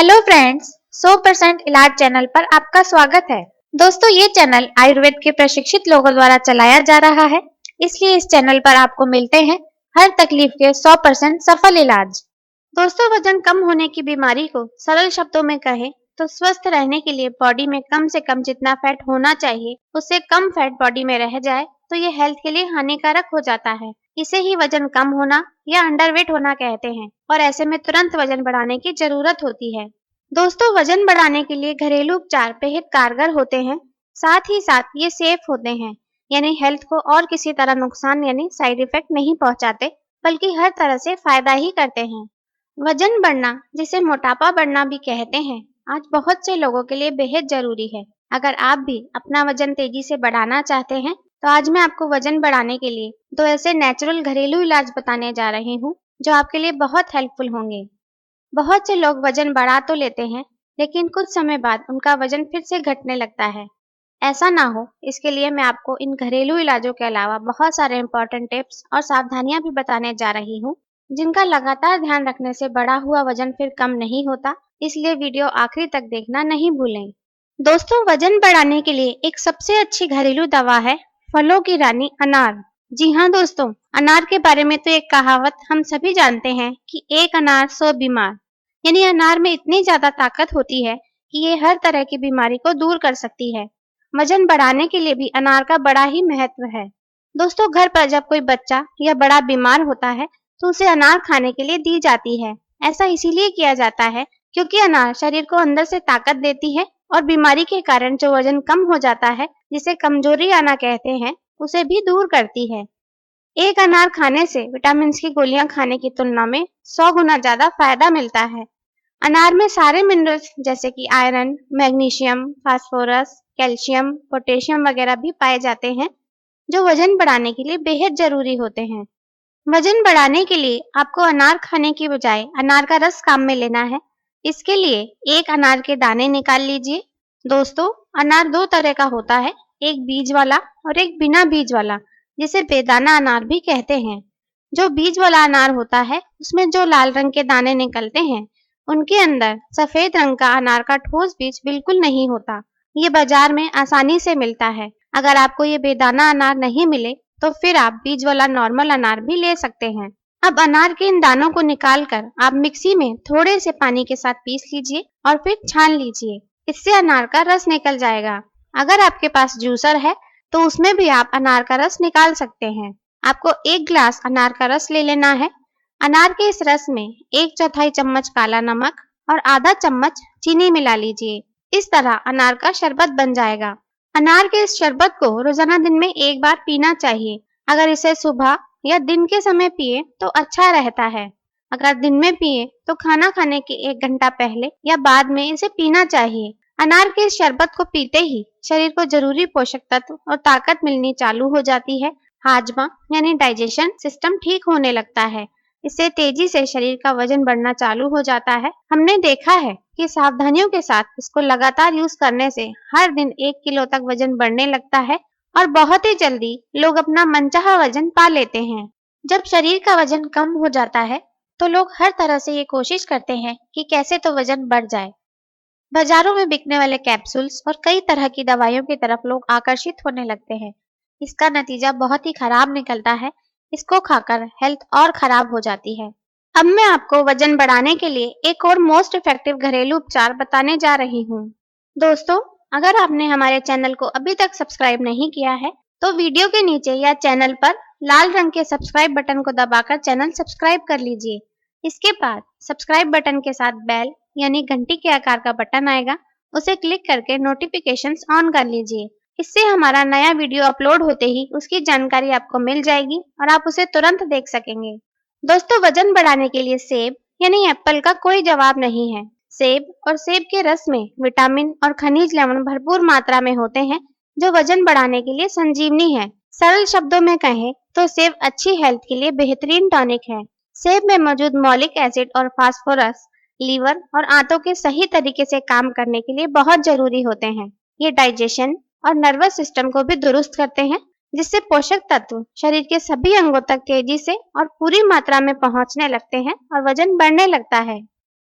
Hello friends, 100% इलाज channel पर आपका स्वागत है। दोस्तों, ये चैनल आयुर्वेद के प्रशिक्षित लोगों द्वारा चलाया जा रहा है, इसलिए इस चैनल पर आपको मिलते हैं हर तकलीफ के 100% सफल इलाज। दोस्तों, वजन कम होने की बीमारी को सरल शब्दों में कहें तो स्वस्थ रहने के लिए बॉडी में कम से कम जितना फैट होना चाहिए उससे कम फैट बॉडी में रह जाए तो ये हेल्थ के लिए हानिकारक हो जाता है। इसे ही वजन कम होना या अंडरवेट होना कहते हैं और ऐसे में तुरंत वजन बढ़ाने की जरूरत होती है। दोस्तों, वजन बढ़ाने के लिए घरेलू उपचार बेहद कारगर होते हैं, साथ ही साथ ये सेफ होते हैं, यानी हेल्थ को और किसी तरह नुकसान यानी साइड इफेक्ट नहीं पहुंचाते, बल्कि हर तरह से फायदा ही करते हैं। वजन बढ़ना, जिसे मोटापा बढ़ना भी कहते हैं, आज बहुत से लोगों के लिए बेहद जरूरी है। अगर आप भी अपना वजन तेजी से बढ़ाना चाहते हैं तो आज मैं आपको वजन बढ़ाने के लिए 2 ऐसे नेचुरल घरेलू इलाज बताने जा रही हूँ जो आपके लिए बहुत हेल्पफुल होंगे। बहुत से लोग वजन बढ़ा तो लेते हैं, लेकिन कुछ समय बाद उनका वजन फिर से घटने लगता है। ऐसा ना हो, इसके लिए मैं आपको इन घरेलू इलाजों के अलावा बहुत सारे इंपॉर्टेंट टिप्स और सावधानियां भी बताने जा रही हूँ, जिनका लगातार ध्यान रखने से बढ़ा हुआ वजन फिर कम नहीं होता, इसलिए वीडियो आखिरी तक देखना नहीं भूलें। दोस्तों, वजन बढ़ाने के लिए एक सबसे अच्छी घरेलू दवा है फलों की रानी अनार। जी हाँ दोस्तों, अनार के बारे में तो एक कहावत हम सभी जानते हैं कि एक अनार 100 बीमार, यानी अनार में इतनी ज्यादा ताकत होती है कि ये हर तरह की बीमारी को दूर कर सकती है। वजन बढ़ाने के लिए भी अनार का बड़ा ही महत्व है। दोस्तों, घर पर जब कोई बच्चा या बड़ा बीमार होता है तो उसे अनार खाने के लिए दी जाती है। ऐसा इसीलिए किया जाता है क्योंकि अनार शरीर को अंदर से ताकत देती है और बीमारी के कारण जो वजन कम हो जाता है, जिसे कमजोरी आना कहते हैं, उसे भी दूर करती है। एक अनार खाने से विटामिन की गोलियां खाने की तुलना में 100 गुना ज्यादा फायदा मिलता है। अनार में सारे मिनरल्स जैसे कि iron, magnesium, phosphorus, calcium, potassium वगैरह भी पाए जाते हैं, जो वजन बढ़ाने के लिए बेहद जरूरी होते हैं। वजन बढ़ाने के लिए आपको अनार खाने की बजाय अनार का रस काम में लेना है। इसके लिए एक अनार के दाने निकाल लीजिए। दोस्तों, अनार 2 तरह का होता है, एक बीज वाला और एक बिना बीज वाला, जिसे बेदाना अनार भी कहते हैं। जो बीज वाला अनार होता है, उसमें जो लाल रंग के दाने निकलते हैं, उनके अंदर सफेद रंग का अनार का ठोस बीज बिल्कुल नहीं होता। ये बाजार में आसानी से मिलता है। अगर आपको ये बेदाना अनार नहीं मिले तो फिर आप बीज वाला नॉर्मल अनार भी ले सकते हैं। अब अनार के इन दानों को निकालकर आप मिक्सी में थोड़े से पानी के साथ पीस लीजिए और फिर छान लीजिए। इससे अनार का रस निकल जाएगा। अगर आपके पास जूसर है तो उसमें भी आप अनार का रस निकाल सकते हैं। आपको 1 ग्लास अनार का रस ले लेना है। अनार के इस रस में 1/4 चम्मच काला नमक और आधा चम्मच चीनी मिला लीजिए। इस तरह अनार का शरबत बन जाएगा। अनार के इस शरबत को रोजाना दिन में 1 बार पीना चाहिए। अगर इसे सुबह या दिन के समय पिए तो अच्छा रहता है। अगर दिन में पिए तो खाना खाने के 1 घंटा पहले या बाद में इसे पीना चाहिए। अनार के इस शरबत को पीते ही शरीर को जरूरी पोषक तत्व और ताकत मिलनी चालू हो जाती है। हाजमा यानी डाइजेशन सिस्टम ठीक होने लगता है। इससे तेजी से शरीर का वजन बढ़ना चालू हो जाता है। हमने देखा है कि सावधानियों के साथ इसको लगातार यूज करने से हर दिन 1 किलो तक वजन बढ़ने लगता है और बहुत ही जल्दी लोग अपना मनचाहा वजन पा लेते हैं। जब शरीर का वजन कम हो जाता है तो लोग हर तरह से ये कोशिश करते हैं कि कैसे तो वजन बढ़ जाए। बाजारों में बिकने वाले कैप्सूल्स और कई तरह की दवाइयों की तरफ लोग आकर्षित होने लगते हैं। इसका नतीजा बहुत ही खराब निकलता है। इसको खाकर हेल्थ और खराब हो जाती है। अब मैं आपको वजन बढ़ाने के लिए एक और मोस्ट इफेक्टिव घरेलू उपचार बताने जा रही हूँ। दोस्तों, अगर आपने हमारे चैनल को अभी तक सब्सक्राइब नहीं किया है तो वीडियो के नीचे या चैनल पर लाल रंग के सब्सक्राइब बटन को दबाकर चैनल सब्सक्राइब कर लीजिए। इसके बाद सब्सक्राइब बटन के साथ बेल यानी घंटी के आकार का बटन आएगा, उसे क्लिक करके नोटिफिकेशंस ऑन कर लीजिए। इससे हमारा नया वीडियो अपलोड होते ही उसकी जानकारी आपको मिल जाएगी और आप उसे तुरंत देख सकेंगे। दोस्तों, वजन बढ़ाने के लिए सेब यानी एप्पल का कोई जवाब नहीं है। सेब और सेब के रस में विटामिन और खनिज लवण भरपूर मात्रा में होते हैं, जो वजन बढ़ाने के लिए संजीवनी है। सरल शब्दों में कहें तो सेब अच्छी हेल्थ के लिए बेहतरीन टॉनिक है। सेब में मौजूद मौलिक एसिड और फास्फोरस लीवर और आंतों के सही तरीके से काम करने के लिए बहुत जरूरी होते हैं। ये डाइजेशन और नर्वस सिस्टम को भी दुरुस्त करते हैं, जिससे पोषक तत्व शरीर के सभी अंगों तक तेजी से और पूरी मात्रा में पहुंचने लगते हैं और वजन बढ़ने लगता है।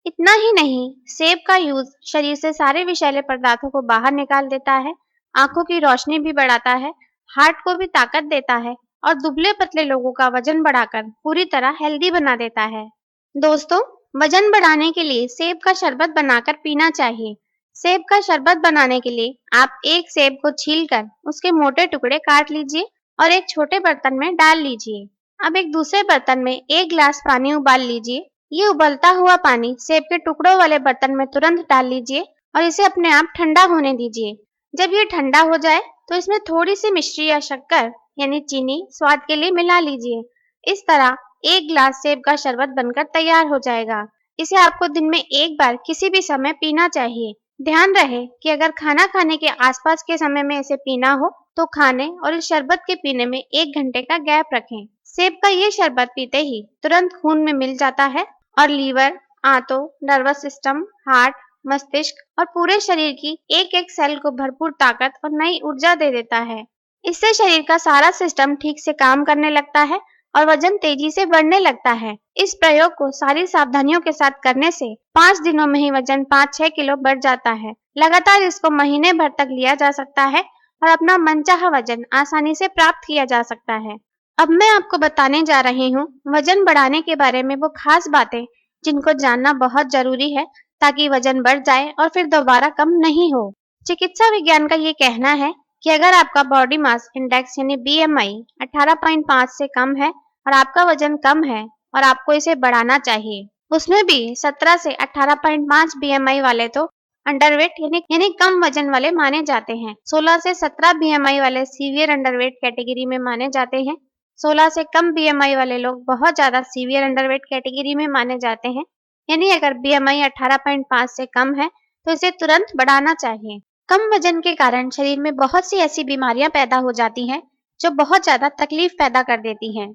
इतना ही नहीं, सेब का यूज शरीर से सारे विषैले पदार्थों को बाहर निकाल देता है, आंखों की रोशनी भी बढ़ाता है, हार्ट को भी ताकत देता है और दुबले पतले लोगों का वजन बढ़ाकर पूरी तरह हेल्दी बना देता है। दोस्तों, वजन बढ़ाने के लिए सेब का शरबत बनाकर पीना चाहिए। सेब का शरबत बनाने के लिए आप एक सेब को छीलकर उसके मोटे टुकड़े काट लीजिए और एक छोटे बर्तन में डाल लीजिए। अब एक दूसरे बर्तन में 1 गिलास पानी उबाल लीजिए। ये उबलता हुआ पानी सेब के टुकड़ों वाले बर्तन में तुरंत डाल लीजिए और इसे अपने आप ठंडा होने दीजिए। जब ये ठंडा हो जाए तो इसमें थोड़ी सी मिश्री या शक्कर यानी चीनी स्वाद के लिए मिला लीजिए। इस तरह 1 गिलास सेब का शरबत बनकर तैयार हो जाएगा। इसे आपको दिन में एक बार किसी भी समय पीना चाहिए। ध्यान रहे कि अगर खाना खाने के आसपास के समय में इसे पीना हो तो खाने और इस शरबत के पीने में 1 घंटे का गैप रखें। सेब का ये शरबत पीते ही तुरंत खून में मिल जाता है और लीवर, आंतों, नर्वस सिस्टम, हार्ट, मस्तिष्क और पूरे शरीर की एक एक सेल को भरपूर ताकत और नई ऊर्जा दे देता है। इससे शरीर का सारा सिस्टम ठीक से काम करने लगता है और वजन तेजी से बढ़ने लगता है। इस प्रयोग को सारी सावधानियों के साथ करने से 5 दिनों में ही वजन 5-6 किलो बढ़ जाता है। लगातार इसको महीने भर तक लिया जा सकता है और अपना मनचाहा वजन आसानी से प्राप्त किया जा सकता है। अब मैं आपको बताने जा रही हूँ वजन बढ़ाने के बारे में वो खास बातें जिनको जानना बहुत जरूरी है ताकि वजन बढ़ जाए और फिर दोबारा कम नहीं हो। चिकित्सा विज्ञान का ये कहना है कि अगर आपका बॉडी मास इंडेक्स यानी बीएमआई 18.5 से कम है और आपका वजन कम है और आपको इसे बढ़ाना चाहिए, उसमें भी 17 से 18.5 बीएमआई वाले तो अंडरवेट यानी कम वजन वाले माने जाते हैं। 16 से 17 बीएमआई वाले सीवियर अंडरवेट कैटेगरी में माने जाते हैं। 16 से कम बीएमआई वाले लोग बहुत ज्यादा सीवियर अंडरवेट कैटेगरी में माने जाते हैं। यानी अगर बीएमआई 18.5 से कम है तो इसे तुरंत बढ़ाना चाहिए। कम वजन के कारण शरीर में बहुत सी ऐसी बीमारियां पैदा हो जाती हैं जो बहुत ज्यादा तकलीफ पैदा कर देती हैं।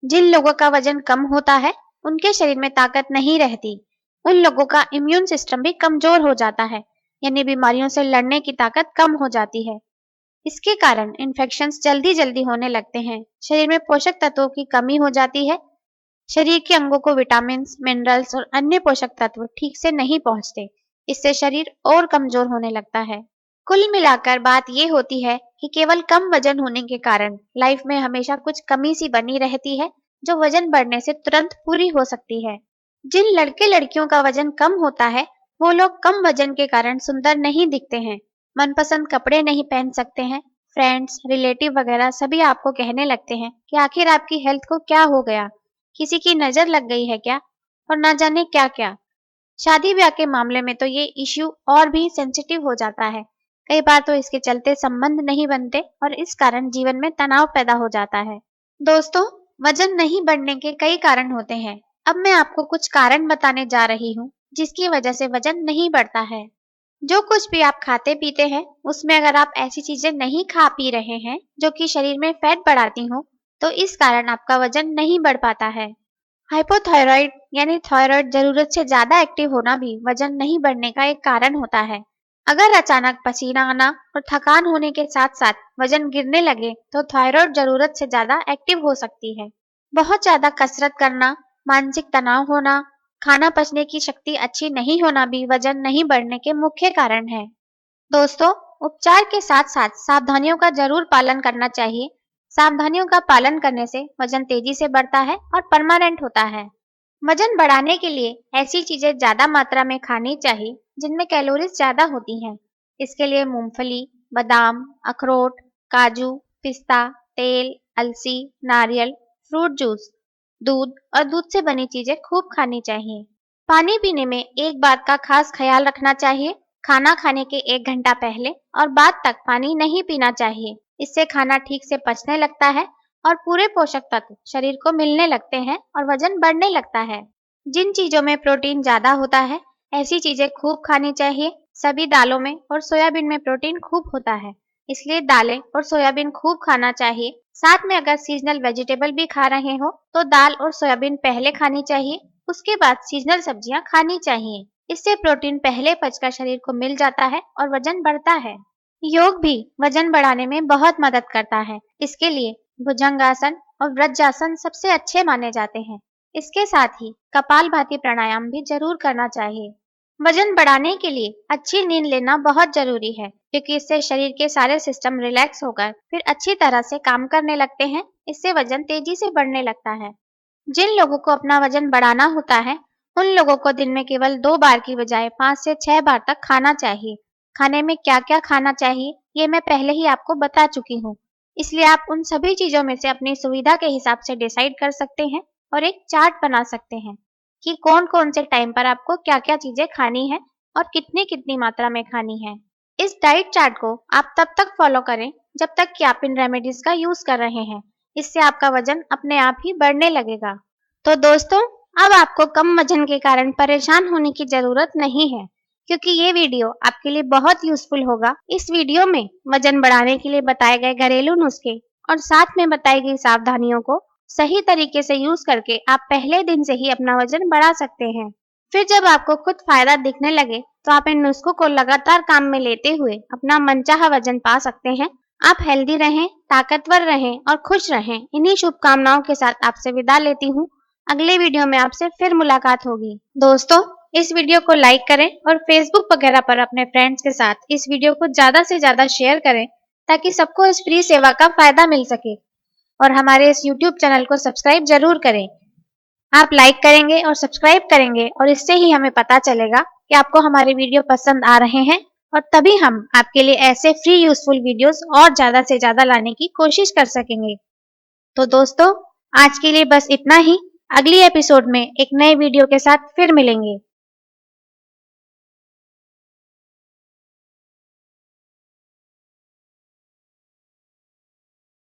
जिन लोगों का वजन कम होता है उनके शरीर में ताकत नहीं रहती। उन लोगों का इम्यून सिस्टम भी कमजोर हो जाता है, यानी बीमारियों से लड़ने की ताकत कम हो जाती है। इसके कारण इन्फेक्शंस जल्दी जल्दी होने लगते हैं। शरीर में पोषक तत्वों की कमी हो जाती है। शरीर के अंगों को विटामिन, मिनरल्स और अन्य पोषक तत्व ठीक से नहीं पहुंचते। इससे शरीर और कमजोर होने लगता है। कुल मिलाकर बात ये होती है कि केवल कम वजन होने के कारण लाइफ में हमेशा कुछ कमी सी बनी रहती है जो वजन बढ़ने से तुरंत पूरी हो सकती है। जिन लड़के लड़कियों का वजन कम होता है वो लोग कम वजन के कारण सुंदर नहीं दिखते हैं, मनपसंद कपड़े नहीं पहन सकते हैं। फ्रेंड्स, रिलेटिव वगैरह सभी आपको कहने लगते हैं कि आखिर आपकी हेल्थ को क्या हो गया, किसी की नजर लग गई है क्या, और ना जाने क्या क्या। शादी ब्याह के मामले में तो ये इश्यू और भी सेंसिटिव हो जाता है। कई बार तो इसके चलते संबंध नहीं बनते और इस कारण जीवन में तनाव पैदा हो जाता है। दोस्तों, वजन नहीं बढ़ने के कई कारण होते हैं। अब मैं आपको कुछ कारण बताने जा रही हूँ जिसकी वजह से वजन नहीं बढ़ता है। जो कुछ भी आप खाते पीते हैं उसमें अगर आप ऐसी चीजें नहीं खा पी रहे हैं जो कि शरीर में फैट बढ़ाती हो तो इस कारण आपका वजन नहीं बढ़ पाता है। हाइपोथायराइड यानी थायराइड जरूरत से ज्यादा एक्टिव होना भी वजन नहीं बढ़ने का एक कारण होता है। अगर अचानक पसीना आना और थकान होने के साथ साथ वजन गिरने लगे तो थायराइड जरूरत से ज्यादा एक्टिव हो सकती है। बहुत ज्यादा कसरत करना, मानसिक तनाव होना, खाना पचने की शक्ति अच्छी नहीं होना भी वजन नहीं बढ़ने के मुख्य कारण है। दोस्तों, उपचार के साथ साथ सावधानियों का जरूर पालन करना चाहिए। सावधानियों का पालन करने से वजन तेजी से बढ़ता है और परमानेंट होता है। वजन बढ़ाने के लिए ऐसी चीजें ज्यादा मात्रा में खानी चाहिए जिनमें कैलोरीज ज्यादा होती हैं। इसके लिए मूंगफली, बादाम, अखरोट, काजू, पिस्ता, तेल, अलसी, नारियल, फ्रूट जूस, दूध और दूध से बनी चीजें खूब खानी चाहिए। पानी पीने में एक बात का खास ख्याल रखना चाहिए, खाना खाने के 1 घंटा पहले और बाद तक पानी नहीं पीना चाहिए। इससे खाना ठीक से पचने लगता है और पूरे पोषक तत्व शरीर को मिलने लगते हैं और वजन बढ़ने लगता है। जिन चीजों में प्रोटीन ज्यादा होता है ऐसी चीजें खूब खानी चाहिए। सभी दालों में और सोयाबीन में प्रोटीन खूब होता है, इसलिए दालें और सोयाबीन खूब खाना चाहिए। साथ में अगर सीजनल वेजिटेबल भी खा रहे हो तो दाल और सोयाबीन पहले खानी चाहिए, उसके बाद सीजनल सब्जियां खानी चाहिए। इससे प्रोटीन पहले पचकर शरीर को मिल जाता है और वजन बढ़ता है। योग भी वजन बढ़ाने में बहुत मदद करता है। इसके लिए भुजंगासन और वज्रासन सबसे अच्छे माने जाते हैं। इसके साथ ही कपालभाति प्राणायाम भी जरूर करना चाहिए। वजन बढ़ाने के लिए अच्छी नींद लेना बहुत जरूरी है, क्योंकि इससे शरीर के सारे सिस्टम रिलैक्स होकर फिर अच्छी तरह से काम करने लगते हैं। इससे वजन तेजी से बढ़ने लगता है। जिन लोगों को अपना वजन बढ़ाना होता है, उन लोगों को दिन में केवल 2 बार की बजाय 5 से 6 बार तक खाना चाहिए। खाने में क्या क्या खाना चाहिए ये मैं पहले ही आपको बता चुकी हूँ, इसलिए आप उन सभी चीजों में से अपनी सुविधा के हिसाब से डिसाइड कर सकते हैं और एक चार्ट बना सकते हैं कि कौन कौन से टाइम पर आपको क्या क्या चीजें खानी है और कितनी कितनी मात्रा में खानी है। इस डाइट चार्ट को आप तब तक फॉलो करें जब तक कि आप इन रेमेडीज का यूज कर रहे हैं। इससे आपका वजन अपने आप ही बढ़ने लगेगा। तो दोस्तों, अब आपको कम वजन के कारण परेशान होने की जरूरत नहीं है, क्योंकि ये वीडियो आपके लिए बहुत यूजफुल होगा। इस वीडियो में वजन बढ़ाने के लिए बताए गए घरेलू नुस्खे और साथ में बताई गई सावधानियों को सही तरीके से यूज करके आप पहले दिन से ही अपना वजन बढ़ा सकते हैं। फिर जब आपको खुद फायदा दिखने लगे तो आप इन नुस्खों को लगातार काम में लेते हुए अपना मनचाहा वजन पा सकते हैं। आप हेल्दी रहें, ताकतवर रहें और खुश रहें। इन्हीं शुभकामनाओं के साथ आपसे विदा लेती हूँ। अगले वीडियो में आपसे फिर मुलाकात होगी। दोस्तों, इस वीडियो को लाइक करें और फेसबुक वगैरह पर अपने फ्रेंड्स के साथ इस वीडियो को ज्यादा से ज्यादा शेयर करें, ताकि सबको इस फ्री सेवा का फायदा मिल सके। और हमारे इस यूट्यूब चैनल को सब्सक्राइब जरूर करें। आप लाइक करेंगे और सब्सक्राइब करेंगे और इससे ही हमें पता चलेगा कि आपको हमारे वीडियो पसंद आ रहे हैं, और तभी हम आपके लिए ऐसे फ्री यूजफुल वीडियोस और ज्यादा से ज्यादा लाने की कोशिश कर सकेंगे। तो दोस्तों, आज के लिए बस इतना ही। अगली एपिसोड में एक नए वीडियो के साथ फिर मिलेंगे।